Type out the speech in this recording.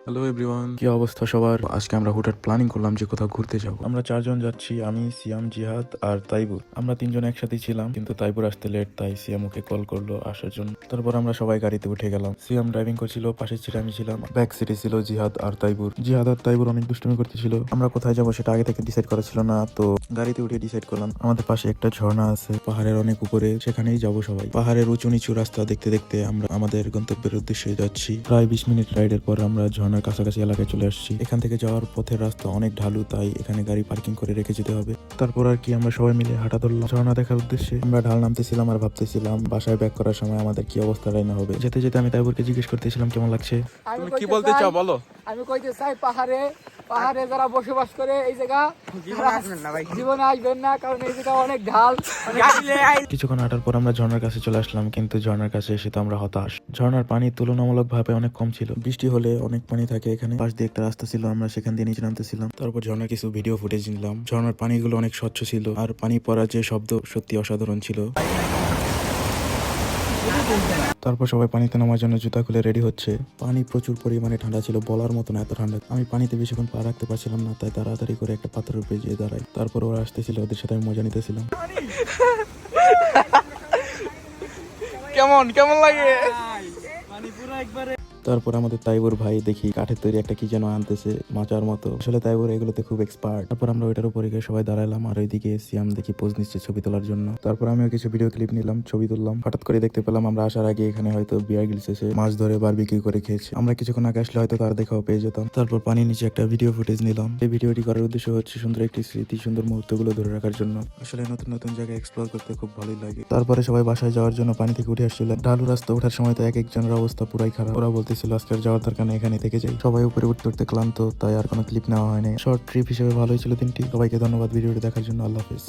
Hello everyone, কি অবস্থা সবার? আজকে আমরা হুটহাট প্ল্যানিং করলাম যে কোথাও ঘুরতে যাব। আমরা চারজন যাচ্ছি, আমি, সিয়াম, জিহাদ আর তাইবুর। আমরা তিনজন একসাথেই ছিলাম, কিন্তু তাইবুর আসতে লেট, তাই সিয়াম ওকে কল করলো আসার জন্য। তারপর আমরা সবাই গাড়িতে উঠে গেলাম। সিয়াম ড্রাইভিং করছিল, পাশের সিটে আমি ছিলাম, ব্যাক সিটে ছিল জিহাদ আর তাইবুর। জিহাদ আর তাইবুর অনেক দুষ্টুমি করতেছিল। আমরা কোথায় যাবো সেটা আগে থেকে ডিসাইড করা ছিল না, তো গাড়িতে উঠে ডিসাইড করলাম আমাদের পাশে একটা ঝর্ণা আছে পাহাড়ের অনেক উপরে, সেখানেই যাব সবাই। পাহাড়ের উঁচু নিচু রাস্তা দেখতে দেখতে আমরা আমাদের গন্তব্যের উদ্দেশ্যে যাচ্ছি। প্রায় 20 মিনিট রাইডের পর আমরা ঝর্ণার কাছাকাছি এলাকায় চলে আসছি। এখান থেকে যাওয়ার পথের রাস্তা অনেক ঢালু, তাই এখানে গাড়ি পার্কিং করে রেখে যেতে হবে। তারপর আর কি আমরা সবাই মিলে হাঁটা ধরলাম ঝর্ণা দেখার উদ্দেশ্যে। আমরা ঢাল নামতেছিলাম আর ভাবতেছিলাম বাসায় ব্যাক করার সময় আমাদের কি অবস্থাটাই না হবে। যেতে যেতে আমি তাইবুরকে জিজ্ঞেস করতেছিলাম কেমন লাগছে। তুমি কি বলতে চাও বলো? আমি কইতে চাই পাহাড়ে পাহাড়ে যারা বসবাস করে এই জায়গা জীবনে আসবেন না, কারণ এই জায়গা অনেক ঢাল। কিছুক্ষণ হাঁটার পর আমরা ঝর্ণার কাছে চলে আসলাম, কিন্তু ঝর্ণার কাছে এসে তো আমরা হতাশ। ঝর্ণার পানি তুলনামূলকভাবে অনেক কম ছিল। বৃষ্টি হলে অনেক পানি থাকে এখানে। পাশ দিয়ে একটা রাস্তা ছিল, আমরা সেখান দিয়ে নিচে নামতেছিলাম। তারপর ঝর্ণার কিছু ভিডিও ফুটেজ নিলাম। ঝর্ণার পানিগুলো অনেক স্বচ্ছ ছিল, আর পানি পড়ার যে শব্দ সত্যি অসাধারণ ছিল। তারপর সবাই পানিতে নামার জন্য জুতা খুলে রেডি হচ্ছে। পানি প্রচুর পরিমাণে ঠান্ডা ছিল, বলার মতো না এত ঠান্ডা। আমি পানিতে বেশিক্ষণ পা রাখতে পারছিলাম না, তাই তাড়াতাড়ি করে একটা পাথরের উপরে যেয়ে দাঁড়াই। তারপর ওরা আসতেছিল, ওদের সাথে আমি মজা নিতেছিলাম। কেমন কেমন লাগে? তারপর আমাদের তাইবুর ভাই দেখি কাঠের তৈরি একটা কি যেন আনতেছে মাচার মতো। আসলে তাইবুর এগুলোতে খুব এক্সপার্ট। তারপর আমরা ওইটার উপরে গিয়ে সবাই দাঁড়ালাম, আর ওইদিকে সিয়াম দেখি পোজ নিচ্ছে ছবি তোলার জন্য। তারপর আমিও কিছু ভিডিও ক্লিপ নিলাম, ছবি তুললাম। হঠাৎ করে দেখতে পেলাম আমরা আসার আগে এখানে হয়তো বিয়ার গ্রিলস এসে মাছ ধরে বারবিকিউ করে খেয়েছে। আমরা কিছুক্ষণ আগে আসলে হয়তো তার দেখাও পেয়ে যেতাম। তারপর পানির নিচে একটা ভিডিও ফুটেজ নিলাম। এই ভিডিওটি করার উদ্দেশ্য হচ্ছে সুন্দর একটি স্মৃতি, সুন্দর মুহূর্তগুলো ধরে রাখার জন্য। আসলে নতুন নতুন জায়গায় এক্সপ্লোর করতে খুব ভালোই লাগে। তারপরে সবাই বাসায় যাওয়ার জন্য পানি থেকে উঠে আসছিল। ঢালু রাস্তা ওঠার সময় তো এক একজনের অবস্থা পুরাই খারাপ। ওরা বলতেছিল আজকের যাওয়ার দরকার নেই, এখানে থেকে যাই। সবাই উপরে উঠতে উঠতে ক্লান্ত, তাই আর কোনো ক্লিপ নেওয়া হয়নি। শর্ট ট্রিপ হিসেবে ভালোই ছিল দিনটি। সবাইকে ধন্যবাদ ভিডিওটি দেখার জন্য। আল্লাহ হাফেজ।